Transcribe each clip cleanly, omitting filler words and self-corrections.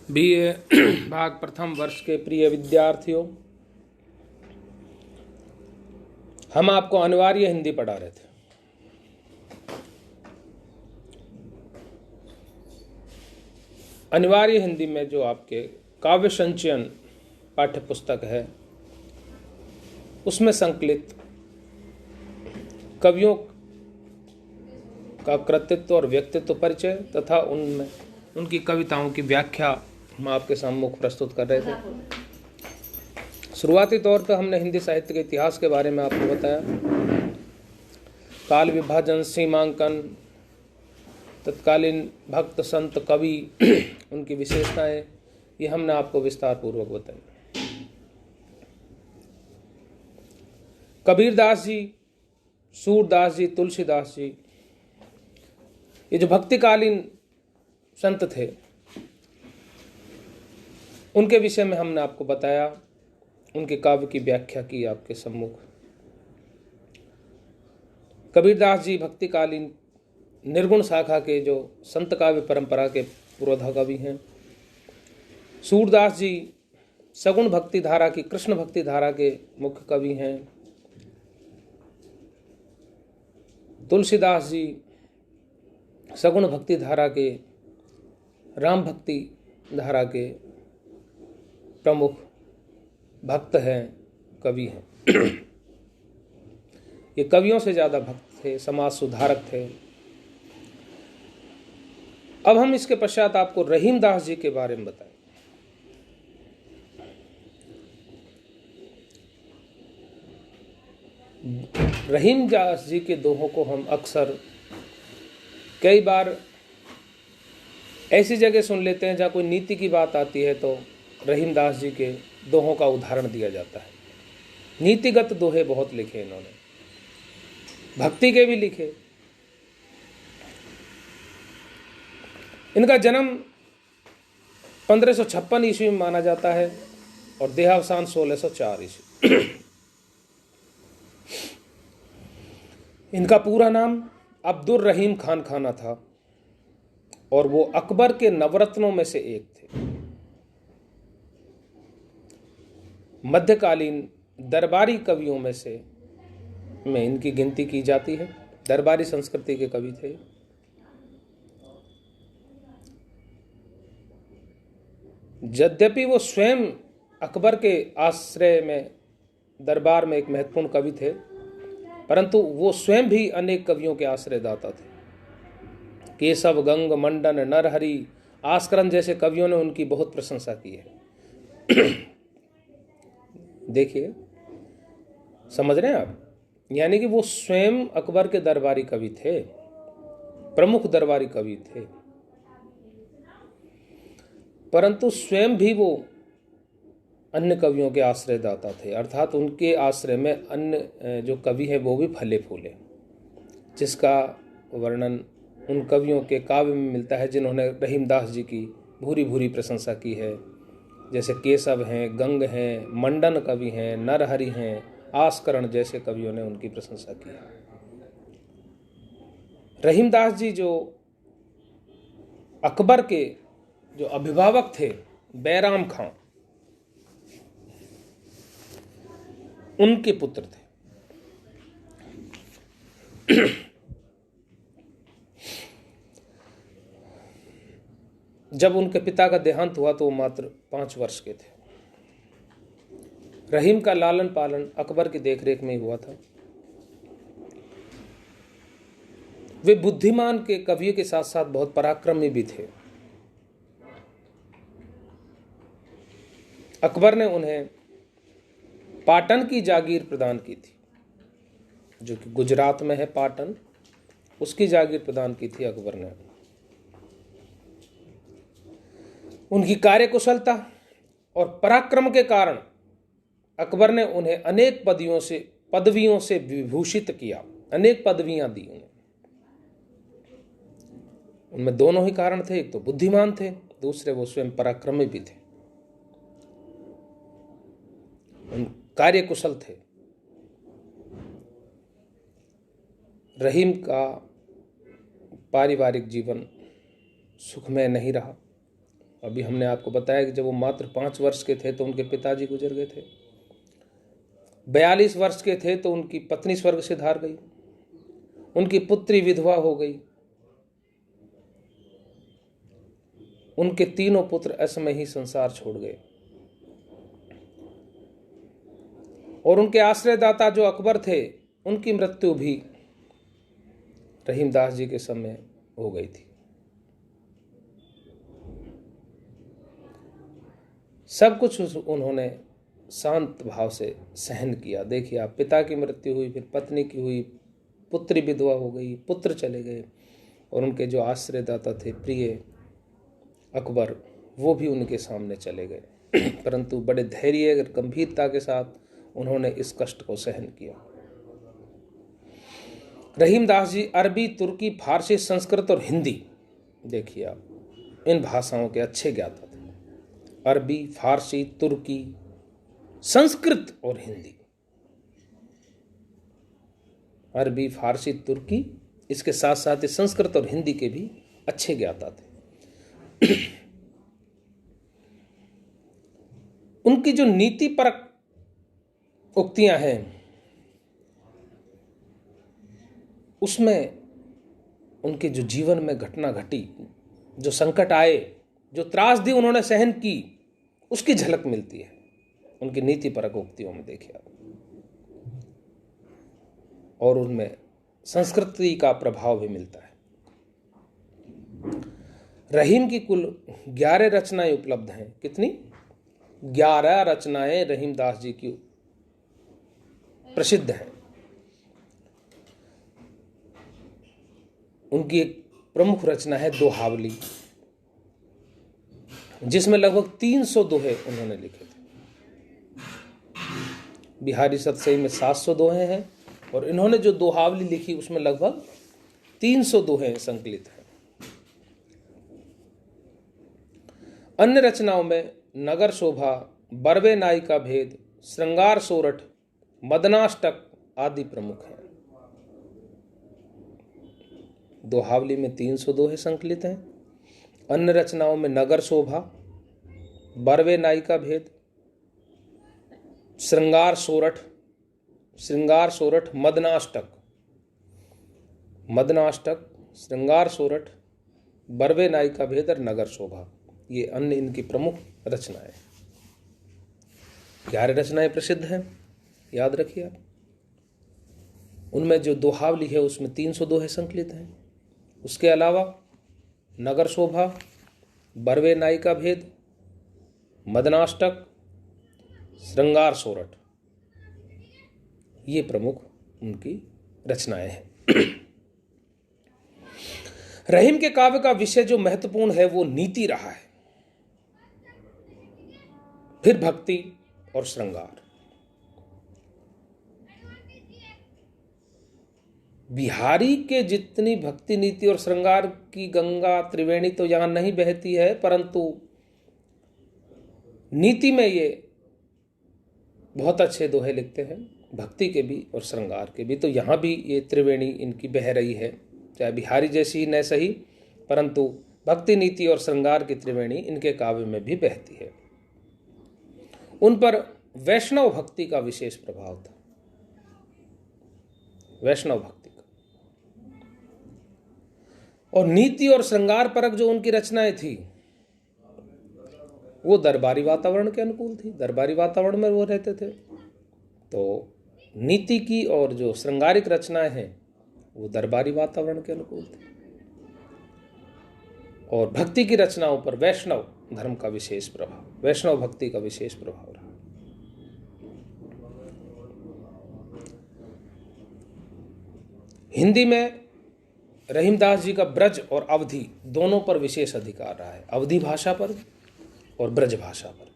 BA भाग प्रथम वर्ष के प्रिय विद्यार्थियों, हम आपको अनिवार्य हिंदी पढ़ा रहे थे। अनिवार्य हिंदी में जो आपके काव्य संचयन पाठ्य पुस्तक है, उसमें संकलित कवियों का कृतित्व और व्यक्तित्व परिचय तथा उनमें उनकी कविताओं की व्याख्या हम आपके सम्मुख प्रस्तुत कर रहे थे। शुरुआती तौर पर हमने हिंदी साहित्य के इतिहास के बारे में आपको बताया। काल विभाजन, सीमांकन, तत्कालीन भक्त संत कवि, उनकी विशेषताएं, ये हमने आपको विस्तार पूर्वक बताई। कबीरदास जी, सूरदास जी, तुलसीदास जी, ये जो भक्तिकालीन संत थे, उनके विषय में हमने आपको बताया, उनके काव्य की व्याख्या की आपके सम्मुख। कबीरदास जी भक्तिकालीन निर्गुण शाखा के जो संत काव्य परंपरा के पुरोधा कवि हैं। सूरदास जी सगुण भक्ति धारा की, कृष्ण भक्ति धारा के मुख्य कवि हैं। तुलसीदास जी सगुण भक्ति धारा के, राम भक्ति धारा के प्रमुख भक्त हैं, कवि हैं। ये कवियों से ज्यादा भक्त थे, समाज सुधारक थे। अब हम इसके पश्चात आपको रहीमदास जी के बारे में बताएं। रहीमदास जी के दोहों को हम अक्सर कई बार ऐसी जगह सुन लेते हैं जहाँ कोई नीति की बात आती है तो रहीमदास जी के दोहों का उदाहरण दिया जाता है। नीतिगत दोहे बहुत लिखे इन्होंने, भक्ति के भी लिखे। इनका जन्म 1556 ईस्वी में माना जाता है और देहावसान 1604 ईस्वी। इनका पूरा नाम अब्दुल रहीम खान खाना था और वो अकबर के नवरत्नों में से एक थे। मध्यकालीन दरबारी कवियों में से इनकी गिनती की जाती है। दरबारी संस्कृति के कवि थे। यद्यपि वो स्वयं अकबर के आश्रय में, दरबार में एक महत्वपूर्ण कवि थे, परंतु वो स्वयं भी अनेक कवियों के आश्रयदाता थे। केशव, गंग, मंडन, नरहरि, आस्करन जैसे कवियों ने उनकी बहुत प्रशंसा की है। देखिए, समझ रहे हैं आप? यानी कि वो स्वयं अकबर के दरबारी कवि थे, प्रमुख दरबारी कवि थे, परंतु स्वयं भी वो अन्य कवियों के आश्रयदाता थे। अर्थात उनके आश्रय में अन्य जो कवि हैं वो भी फले फूले, जिसका वर्णन उन कवियों के काव्य में मिलता है जिन्होंने रहीमदास जी की भूरी भूरी प्रशंसा की है। जैसे केशव हैं, गंग हैं, मंडन कवि हैं, नरहरि हैं, आस्करण जैसे कवियों ने उनकी प्रशंसा की है। रहीमदास जी जो अकबर के जो अभिभावक थे, बैराम खां, उनके पुत्र थे। जब उनके पिता का देहांत हुआ तो वो मात्र 5 वर्ष के थे। रहीम का लालन पालन अकबर की देखरेख में ही हुआ था। वे बुद्धिमान के कवियों के साथ साथ बहुत पराक्रमी भी थे। अकबर ने उन्हें पाटन की जागीर प्रदान की थी, जो कि गुजरात में है पाटन, उसकी जागीर प्रदान की थी अकबर ने। उनकी कार्यकुशलता और पराक्रम के कारण अकबर ने उन्हें अनेक पदवियों से विभूषित किया, अनेक पदवियां दी उन्हें। उनमें दोनों ही कारण थे, एक तो बुद्धिमान थे, दूसरे वो स्वयं पराक्रमी भी थे, उन कार्यकुशल थे। रहीम का पारिवारिक जीवन सुखमय नहीं रहा। अभी हमने आपको बताया कि जब वो मात्र 5 वर्ष के थे तो उनके पिताजी गुजर गए थे। 42 वर्ष के थे तो उनकी पत्नी स्वर्ग से धार गई, उनकी पुत्री विधवा हो गई, उनके तीनों पुत्र असमय ही संसार छोड़ गए, और उनके आश्रयदाता जो अकबर थे उनकी मृत्यु भी रहीमदास जी के समय हो गई थी। सब कुछ उन्होंने शांत भाव से सहन किया। देखिए आप, पिता की मृत्यु हुई, फिर पत्नी की हुई, पुत्री विधवा हो गई, पुत्र चले गए, और उनके जो आश्रयदाता थे प्रिय अकबर, वो भी उनके सामने चले गए। परंतु बड़े धैर्य और गंभीरता के साथ उन्होंने इस कष्ट को सहन किया। रहीमदास जी अरबी, तुर्की, फारसी, संस्कृत और हिंदी, देखिए आप, इन भाषाओं के अच्छे ज्ञाता थे। अरबी, फारसी, तुर्की, संस्कृत और हिंदी। अरबी, फारसी, तुर्की, इसके साथ साथ संस्कृत और हिंदी के भी अच्छे ज्ञाता थे। उनकी जो नीति परक उक्तियां हैं, उसमें उनके जो जीवन में घटना घटी, जो संकट आए, जो त्रासदी उन्होंने सहन की, उसकी झलक मिलती है उनकी नीति परक उक्तियों में। देखिए आप, और उनमें संस्कृति का प्रभाव भी मिलता है। रहीम की कुल 11 रचनाएं उपलब्ध हैं। कितनी? 11 रचनाएं रहीमदास जी की प्रसिद्ध हैं। उनकी एक प्रमुख रचना है दोहावली, जिसमें लगभग 300 दोहे उन्होंने लिखे थे। बिहारी सतसई में 700 दोहे हैं, और इन्होंने जो दोहावली लिखी उसमें लगभग 300 दोहे संकलित हैं। अन्य रचनाओं में नगर शोभा, बरवे नाई का भेद, श्रृंगार सोरठ, मदनाष्टक आदि प्रमुख हैं। दोहावली में 300 दोहे संकलित हैं। अन्य रचनाओं में नगर शोभा, बरवे नाई का भेद, श्रृंगार सोरठ, मदनाष्टक, श्रृंगार सोरठ, बरवे नाई का भेद और नगर शोभा, ये अन्य इनकी प्रमुख रचनाएं। 11 रचनाएं प्रसिद्ध हैं, याद रखिए आप। उनमें जो दोहावली है उसमें 300 दोहे संकलित हैं। उसके अलावा नगर शोभा, बरवे नाई का भेद, मदनाष्टक, श्रृंगार सोरठ, ये प्रमुख उनकी रचनाएं हैं। रहीम के काव्य का विषय जो महत्वपूर्ण है वो नीति रहा है, फिर भक्ति और श्रृंगार। बिहारी के जितनी भक्ति, नीति और श्रृंगार की गंगा त्रिवेणी तो यहां नहीं बहती है, परंतु नीति में ये बहुत अच्छे दोहे लिखते हैं, भक्ति के भी और श्रृंगार के भी। तो यहां भी ये त्रिवेणी इनकी बह रही है, चाहे बिहारी जैसी न सही, परंतु भक्ति, नीति और श्रृंगार की त्रिवेणी इनके काव्य में भी बहती है। उन पर वैष्णव भक्ति का विशेष प्रभाव था, वैष्णव भक्ति का। और नीति और श्रृंगार परक जो उनकी रचनाएं थी वो दरबारी वातावरण के अनुकूल थी। दरबारी वातावरण में वो रहते थे, तो नीति की और जो श्रृंगारिक रचनाएं हैं वो दरबारी वातावरण के अनुकूल थी। और भक्ति की रचनाओं पर वैष्णव धर्म का विशेष प्रभाव, वैष्णव भक्ति का विशेष प्रभाव रहा। हिंदी में रहीमदास जी का ब्रज और अवधी दोनों पर विशेष अधिकार रहा है, अवधी भाषा पर और ब्रज भाषा पर।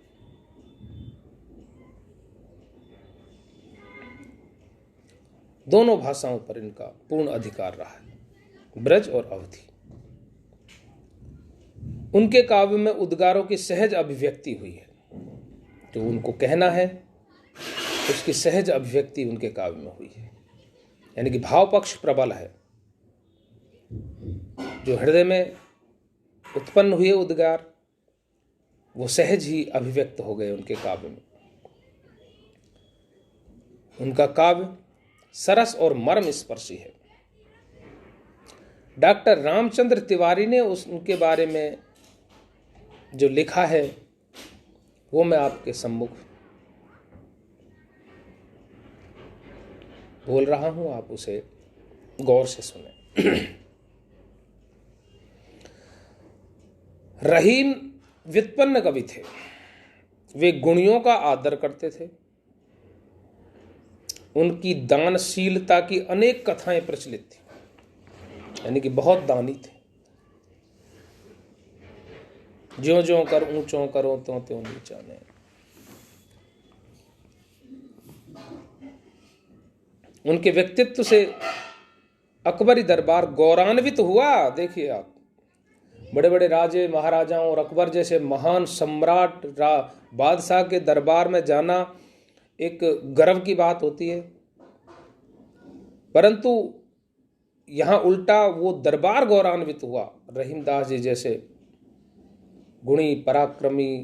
दोनों भाषाओं पर इनका पूर्ण अधिकार रहा है, ब्रज और अवधी। उनके काव्य में उद्गारों की सहज अभिव्यक्ति हुई है, जो उनको कहना है उसकी सहज अभिव्यक्ति उनके काव्य में हुई है। यानी कि भाव पक्ष प्रबल है, जो हृदय में उत्पन्न हुए उद्गार वो सहज ही अभिव्यक्त हो गए उनके काव्य में। उनका काव्य सरस और मर्म स्पर्शी है। डॉक्टर रामचंद्र तिवारी ने उनके बारे में जो लिखा है वो मैं आपके सम्मुख बोल रहा हूं, आप उसे गौर से सुने। रहीम व्युत्पन्न कवि थे। वे गुणियों का आदर करते थे। उनकी दानशीलता की अनेक कथाएं प्रचलित थी, यानी कि बहुत दानी थे। ज्यों ज्यों कर ऊंचों करो त्यों त्यों नीचा ने। उनके व्यक्तित्व से अकबरी दरबार गौरवान्वित हुआ। देखिए आप, बड़े बड़े राजे महाराजाओं और अकबर जैसे महान सम्राट बादशाह के दरबार में जाना एक गर्व की बात होती है, परंतु यहाँ उल्टा वो दरबार गौरवान्वित हुआ। रहीमदास जी जैसे गुणी, पराक्रमी,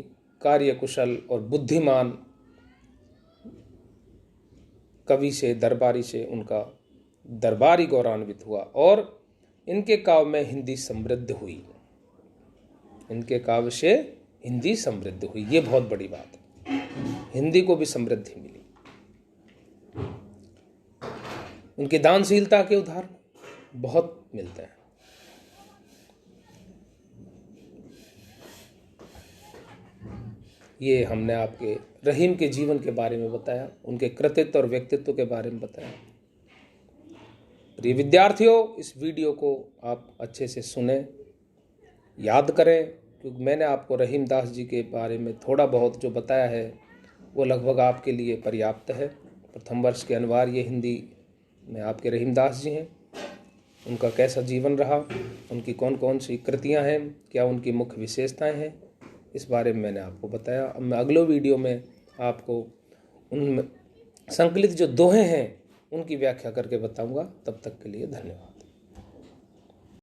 कार्यकुशल और बुद्धिमान कवि से, दरबारी से उनका दरबार ही गौरवान्वित हुआ। और इनके काव्य में हिंदी समृद्ध हुई। इनके काव्य से हिंदी समृद्ध हुई, ये बहुत बड़ी बात है। हिंदी को भी समृद्धि मिली। उनकी दानशीलता के उदाहरण बहुत मिलते हैं। ये हमने आपके रहीम के जीवन के बारे में बताया, उनके कृतित्व और व्यक्तित्व के बारे में बताया। प्रिय विद्यार्थियों, इस वीडियो को आप अच्छे से सुने, याद करें, क्योंकि मैंने आपको रहीमदास जी के बारे में थोड़ा बहुत जो बताया है वो लगभग आपके लिए पर्याप्त है। प्रथम वर्ष के अनिवार्य हिंदी में आपके रहीमदास जी हैं। उनका कैसा जीवन रहा, उनकी कौन कौन सी कृतियां हैं, क्या उनकी मुख्य विशेषताएं हैं, इस बारे में मैंने आपको बताया। अब मैं अगले वीडियो में आपको उन संकलित जो दोहे हैं उनकी व्याख्या करके बताऊंगा। तब तक के लिए धन्यवाद।